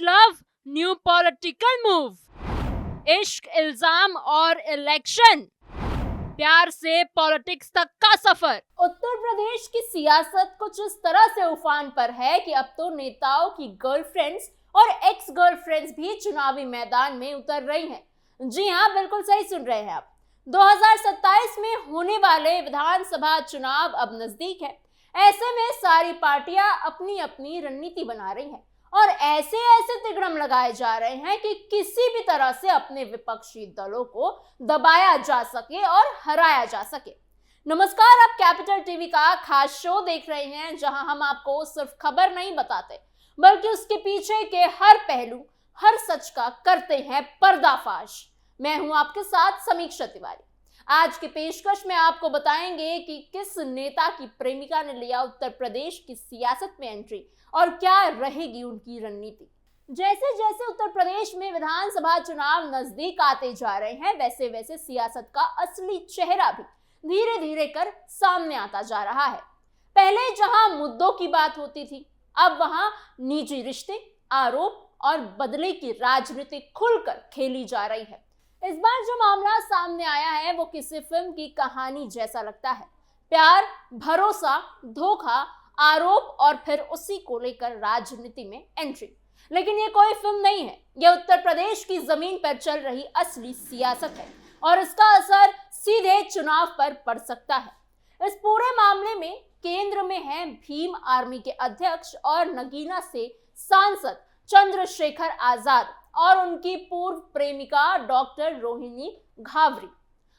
Love, new political move, इश्क, इल्जाम और इलेक्शन, प्यार से पॉलिटिक्स तक का सफर। उत्तर प्रदेश की सियासत कुछ इस तरह से उफान पर है कि अब तो नेताओं की गर्लफ्रेंड्स और एक्स गर्लफ्रेंड्स भी चुनावी मैदान में उतर रही हैं। जी हाँ, बिल्कुल सही सुन रहे हैं आप। 2027 में होने वाले विधानसभा चुनाव अब नजदीक है। ऐसे में सारी पार्टियां अपनी अपनी रणनीति बना रही हैं और ऐसे ऐसे तिगड़म लगाए जा रहे हैं कि किसी भी तरह से अपने विपक्षी दलों को दबाया जा सके और हराया जा सके। नमस्कार, आप कैपिटल टीवी का खास शो देख रहे हैं, जहां हम आपको सिर्फ खबर नहीं बताते बल्कि उसके पीछे के हर पहलू, हर सच का करते हैं पर्दाफाश। मैं हूं आपके साथ समीक्षा तिवारी। आज के पेशकश में आपको बताएंगे कि किस नेता की प्रेमिका ने लिया उत्तर प्रदेश की सियासत में एंट्री और क्या रहेगी उनकी रणनीति। जैसे जैसे उत्तर प्रदेश में विधानसभा चुनाव नजदीक आते जा रहे हैं, वैसे वैसे सियासत का असली चेहरा भी धीरे धीरे कर सामने आता जा रहा है। पहले जहां मुद्दों की बात होती थी, अब वहां निजी रिश्ते, आरोप और बदले की राजनीति खुलकर खेली जा रही है। इस बार जो मामला सामने आया है वो किसी फिल्म की कहानी जैसा लगता है। प्यार, भरोसा, धोखा, आरोप और फिर उसी को लेकर राजनीति में एंट्री। लेकिन ये कोई फिल्म नहीं है, ये उत्तर प्रदेश की जमीन पर चल रही असली सियासत है और इसका असर सीधे चुनाव पर पड़ सकता है। इस पूरे मामले में केंद्र में है भीम आर्मी के अध्यक्ष और नगीना से सांसद चंद्रशेखर आजाद और उनकी पूर्व प्रेमिका डॉक्टर रोहिणी घावरी।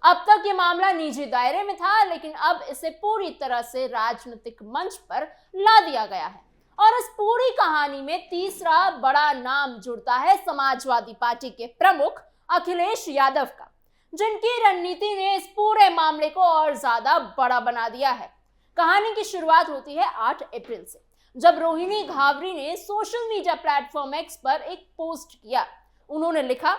अब तक ये मामला निजी दायरे में था, लेकिन अब इसे पूरी तरह से राजनीतिक मंच पर ला दिया गया है और इस पूरी कहानी में तीसरा बड़ा नाम जुड़ता है समाजवादी पार्टी के प्रमुख अखिलेश यादव का, जिनकी रणनीति ने इस पूरे मामले को और ज्यादा बड़ा बना दिया है। कहानी की शुरुआत होती है 8 अप्रैल से, जब रोहिणी घावरी ने सोशल मीडिया प्लेटफॉर्म एक्स पर एक पोस्ट किया। उन्होंने लिखा,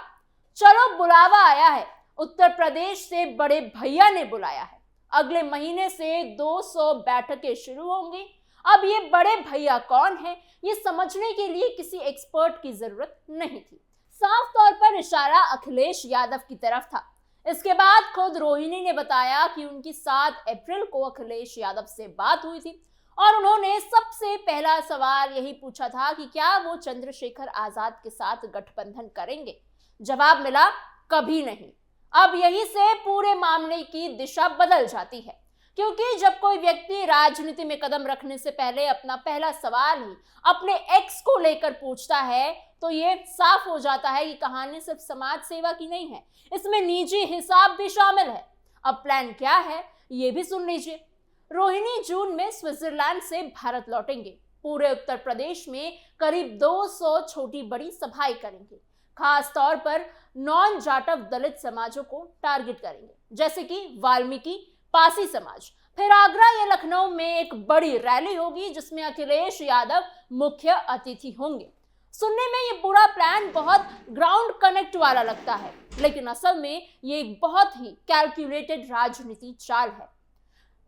चलो बुलावा आया है, उत्तर प्रदेश से बड़े भैया ने बुलाया है। अगले महीने से 200 बैठकें शुरू होंगी। अब ये बड़े भैया कौन है, ये समझने के लिए किसी एक्सपर्ट की जरूरत नहीं थी। साफ तौर पर इशारा अखिलेश यादव की तरफ था। इसके बाद खुद रोहिणी ने बताया कि उनकी 7 अप्रैल को अखिलेश यादव से बात हुई थी और उन्होंने सबसे पहला सवाल यही पूछा था कि क्या वो चंद्रशेखर आजाद के साथ गठबंधन करेंगे। जवाब मिला, कभी नहीं। अब यही से पूरे मामले की दिशा बदल जाती है, क्योंकि जब कोई व्यक्ति राजनीति में कदम रखने से पहले अपना पहला सवाल ही अपने एक्स को लेकर पूछता है, तो ये साफ हो जाता है कि कहानी सिर्फ समाज सेवा की नहीं है, इसमें निजी हिसाब भी शामिल है। अब प्लान क्या है, ये भी सुन लीजिए। रोहिणी जून में स्विट्जरलैंड से भारत लौटेंगे। पूरे उत्तर प्रदेश में करीब 200 छोटी बड़ी सभाएं करेंगे। खास तौर पर नॉन जाटव दलित समाजों को टारगेट करेंगे, जैसे कि वाल्मीकि, पासी समाज। फिर आगरा या लखनऊ में एक बड़ी रैली होगी जिसमें अखिलेश यादव मुख्य अतिथि होंगे। सुनने में ये पूरा प्लान बहुत ग्राउंड कनेक्ट वाला लगता है, लेकिन असल में ये एक बहुत ही कैलकुलेटेड राजनीति चाल है।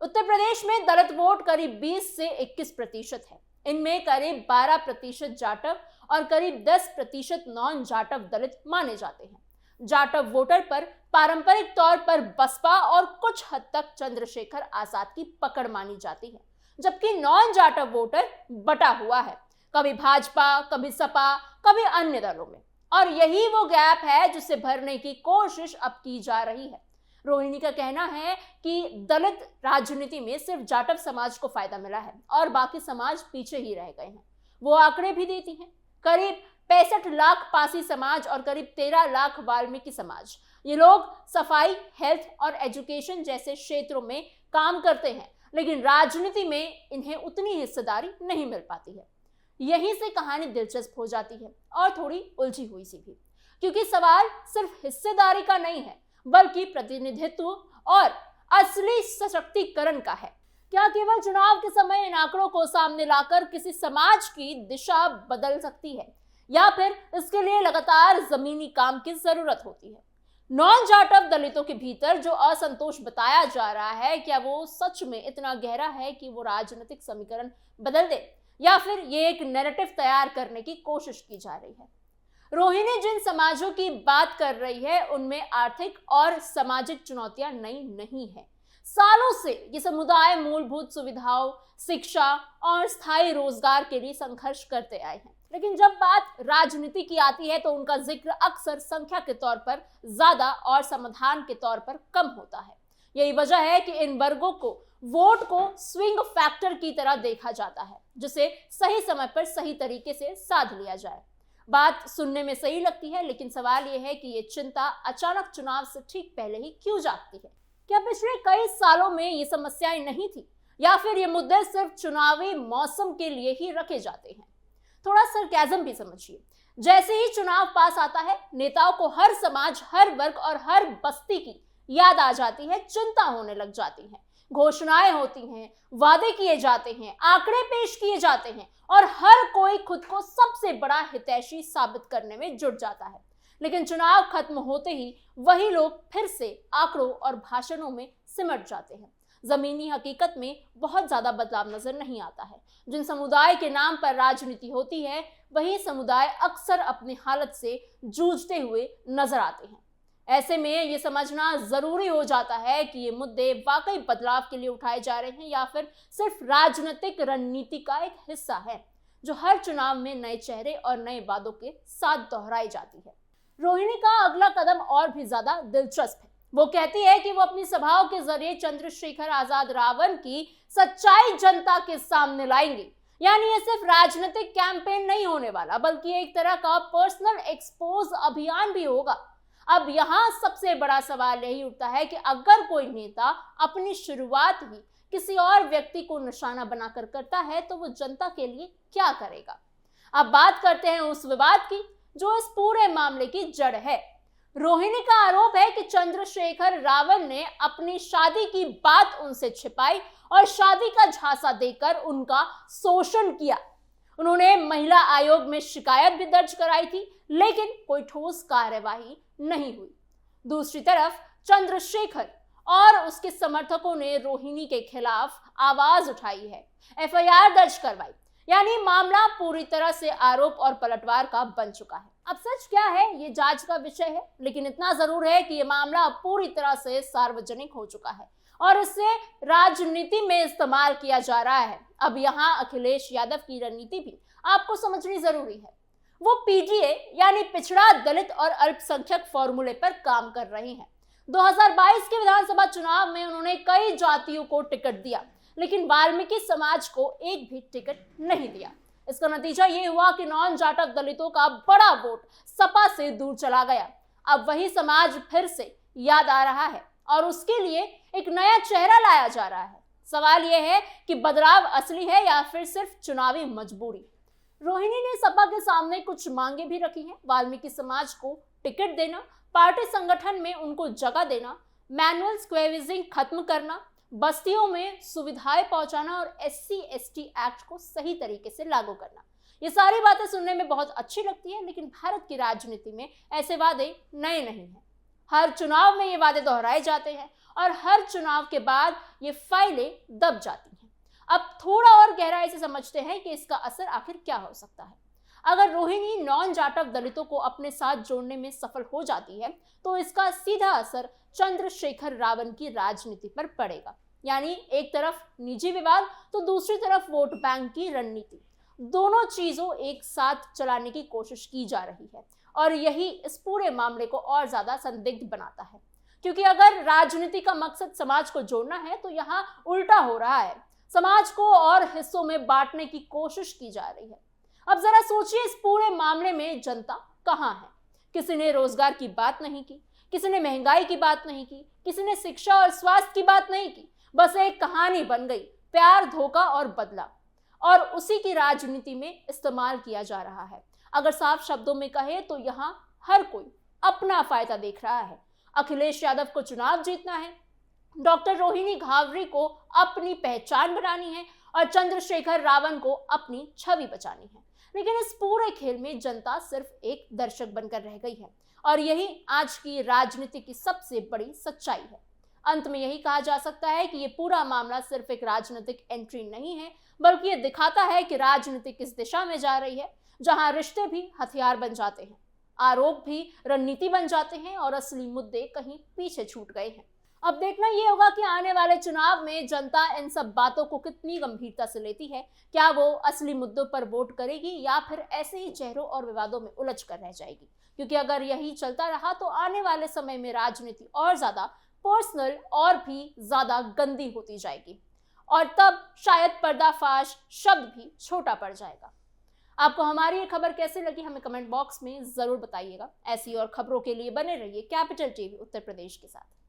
उत्तर प्रदेश में दलित वोट करीब 20 से 21% है। इनमें करीब 12% जाटव और करीब 10% नॉन जाटव दलित माने जाते हैं। जाटव वोटर पर पारंपरिक तौर पर बसपा और कुछ हद तक चंद्रशेखर आजाद की पकड़ मानी जाती है, जबकि नॉन जाटव वोटर बटा हुआ है, कभी भाजपा, कभी सपा, कभी अन्य दलों में। और यही वो गैप है जिसे भरने की कोशिश अब की जा रही है। रोहिणी का कहना है कि दलित राजनीति में सिर्फ जाटव समाज को फायदा मिला है और बाकी समाज पीछे ही रह गए हैं। वो आंकड़े भी देती हैं, करीब 65 लाख पासी समाज और करीब 13 लाख वाल्मीकि समाज। ये लोग सफाई, हेल्थ और एजुकेशन जैसे क्षेत्रों में काम करते हैं, लेकिन राजनीति में इन्हें उतनी हिस्सेदारी नहीं मिल पाती है। यहीं से कहानी दिलचस्प हो जाती है और थोड़ी उलझी हुई सी भी, क्योंकि सवाल सिर्फ हिस्सेदारी का नहीं है बल्कि प्रतिनिधित्व और असली सशक्तिकरण का है। क्या केवल चुनाव के समय इन आंकड़ों को सामने लाकर किसी समाज की दिशा बदल सकती है, या फिर इसके लिए लगातार जमीनी काम की जरूरत होती है? नॉन जाटव दलितों के भीतर जो असंतोष बताया जा रहा है, क्या वो सच में इतना गहरा है कि वो राजनीतिक समीकरण बदल दे? या फिर ये एक नैरेटिव तैयार करने की कोशिश की जा रही है? रोहिणी जिन समाजों की बात कर रही है उनमें आर्थिक और सामाजिक चुनौतियां नई नहीं है। सालों से ये समुदाय मूलभूत सुविधाओं, शिक्षा और स्थायी रोजगार के लिए संघर्ष करते आए हैं। लेकिन जब बात राजनीति की आती है तो उनका जिक्र अक्सर संख्या के तौर पर ज्यादा और समाधान के तौर पर कम होता है। यही वजह है कि इन वर्गों को वोट को स्विंग फैक्टर की तरह देखा जाता है, जिसे सही समय पर सही तरीके से साध लिया जाए। बात सुनने में सही लगती है, लेकिन सवाल यह है कि ये चिंता अचानक चुनाव से ठीक पहले ही क्यों जागती है? क्या पिछले कई सालों में ये समस्याएं नहीं थी, या फिर ये मुद्दे सिर्फ चुनावी मौसम के लिए ही रखे जाते हैं? थोड़ा सरकाज़म भी समझिए। जैसे ही चुनाव पास आता है, नेताओं को हर समाज, हर वर्ग और हर बस्ती की याद आ जाती है, चिंता होने लग जाती है, घोषणाएं होती हैं, वादे किए जाते हैं, आंकड़े पेश किए जाते हैं और हर कोई खुद को सबसे बड़ा हितैषी साबित करने में जुट जाता है। लेकिन चुनाव खत्म होते ही वही लोग फिर से आंकड़ों और भाषणों में सिमट जाते हैं। जमीनी हकीकत में बहुत ज्यादा बदलाव नजर नहीं आता है। जिन समुदाय के नाम पर राजनीति होती है, वही समुदाय अक्सर अपनी हालत से जूझते हुए नजर आते हैं। ऐसे में ये समझना जरूरी हो जाता है कि ये मुद्दे वाकई बदलाव के लिए उठाए जा रहे हैं या फिर सिर्फ राजनीतिक रणनीति का एक हिस्सा है, जो हर चुनाव में नए चेहरे और नए वादों के साथ दोहराई जाती है। रोहिणी का अगला कदम और भी ज्यादा दिलचस्प है। वो कहती है कि वो अपनी सभाओं के जरिए चंद्रशेखर आजाद रावण की सच्चाई जनता के सामने लाएंगे। यानी ये सिर्फ राजनीतिक कैंपेन नहीं होने वाला, बल्कि एक तरह का पर्सनल एक्सपोज अभियान भी होगा। अब यहाँ सबसे बड़ा सवाल यही उठता है कि अगर कोई नेता अपनी शुरुआत ही किसी और व्यक्ति को निशाना बनाकर करता है तो वो जनता के लिए क्या करेगा? अब बात करते हैं उस विवाद की जो इस पूरे मामले की जड़ है। रोहिणी का आरोप है कि चंद्रशेखर रावण ने अपनी शादी की बात उनसे छिपाई और शादी का झांसा देकर उनका शोषण किया। उन्होंने महिला आयोग में शिकायत भी दर्ज कराई थी, लेकिन कोई ठोस कार्यवाही नहीं हुई। दूसरी तरफ चंद्रशेखर और उसके समर्थकों ने रोहिणी के खिलाफ आवाज उठाई है, एफआईआर दर्ज करवाई। यानी मामला पूरी तरह से आरोप और पलटवार का बन चुका है। अब सच क्या है ये जांच का विषय है, लेकिन इतना जरूर है कि ये मामला अब पूरी तरह से सार्वजनिक हो चुका है और इसे राजनीति में इस्तेमाल किया जा रहा है। अब यहाँ अखिलेश यादव की रणनीति भी आपको समझनी जरूरी है। वो पीडीए यानी पिछड़ा, दलित और अल्पसंख्यक फॉर्मूले पर काम कर रहे हैं। 2022 के विधानसभा चुनाव में उन्होंने कई जातियों को टिकट दिया, लेकिन वाल्मीकि समाज को एक भी टिकट नहीं दिया। इसका नतीजा ये हुआ कि नॉन जाटव दलितों का बड़ा वोट सपा से दूर चला गया। अब वही समाज फिर से याद आ रहा है और उसके लिए एक नया चेहरा लाया जा रहा है। सवाल यह है कि बदलाव असली है या फिर सिर्फ चुनावी मजबूरी। रोहिणी ने सपा के सामने कुछ मांगे भी रखी हैं। वाल्मीकि समाज को टिकट देना, पार्टी संगठन में उनको जगह देना, मैनुअल स्क्वेविजिंग खत्म करना, बस्तियों में सुविधाएं पहुंचाना और SC/ST एक्ट को सही तरीके से लागू करना। ये सारी बातें सुनने में बहुत अच्छी लगती है, लेकिन भारत की राजनीति में ऐसे वादे नए नहीं हैं। हर चुनाव में ये वादे दोहराए जाते हैं और हर चुनाव के बाद ये फाइलें दब जाती हैं। अब थोड़ा और गहराई से समझते हैं कि इसका असर आखिर क्या हो सकता है। अगर रोहिणी नॉन जाटव दलितों को अपने साथ जोड़ने में सफल हो जाती है तो इसका सीधा असर चंद्रशेखर रावण की राजनीति पर पड़ेगा। यानी एक तरफ निजी विवाद तो दूसरी तरफ वोट बैंक की रणनीति, दोनों चीजों एक साथ चलाने की कोशिश की जा रही है और यही इस पूरे मामले को और ज्यादा संदिग्ध बनाता है। क्योंकि अगर राजनीति का मकसद समाज को जोड़ना है तो यहाँ उल्टा हो रहा है, समाज को और हिस्सों में बांटने की कोशिश की जा रही है। अब जरा सोचिए, इस पूरे मामले में जनता कहाँ है? किसी ने रोजगार की बात नहीं की, किसी ने महंगाई की बात नहीं की, किसी ने शिक्षा और स्वास्थ्य की बात नहीं की। बस एक कहानी बन गई, प्यार, धोखा और बदला, और उसी की राजनीति में इस्तेमाल किया जा रहा है। अगर साफ शब्दों में कहे तो यहाँ हर कोई अपना फायदा देख रहा है। अखिलेश यादव को चुनाव जीतना है, डॉक्टर रोहिणी घावरी को अपनी पहचान बनानी है और चंद्रशेखर रावण को अपनी छवि बचानी है। लेकिन इस पूरे खेल में जनता सिर्फ एक दर्शक बनकर रह गई है और यही आज की राजनीति की सबसे बड़ी सच्चाई है। अंत में यही कहा जा सकता है कि ये पूरा मामला सिर्फ एक राजनीतिक एंट्री नहीं है, बल्कि ये दिखाता है कि राजनीति किस दिशा में जा रही है, जहां रिश्ते भी हथियार बन जाते हैं, आरोप भी रणनीति बन जाते हैं और असली मुद्दे कहीं पीछे छूट गए हैं। अब देखना ये होगा कि आने वाले चुनाव में जनता इन सब बातों को कितनी गंभीरता से लेती है। क्या वो असली मुद्दों पर वोट करेगी या फिर ऐसे ही चेहरों और विवादों में उलझ कर रह जाएगी? क्योंकि अगर यही चलता रहा तो आने वाले समय में राजनीति और ज्यादा पर्सनल और भी ज्यादा गंदी होती जाएगी और तब शायद पर्दाफाश शब्द भी छोटा पड़ जाएगा। आपको हमारी ये खबर कैसे लगी हमें कमेंट बॉक्स में जरूर बताइएगा। ऐसी और खबरों के लिए बने रहिए कैपिटल टीवी उत्तर प्रदेश के साथ।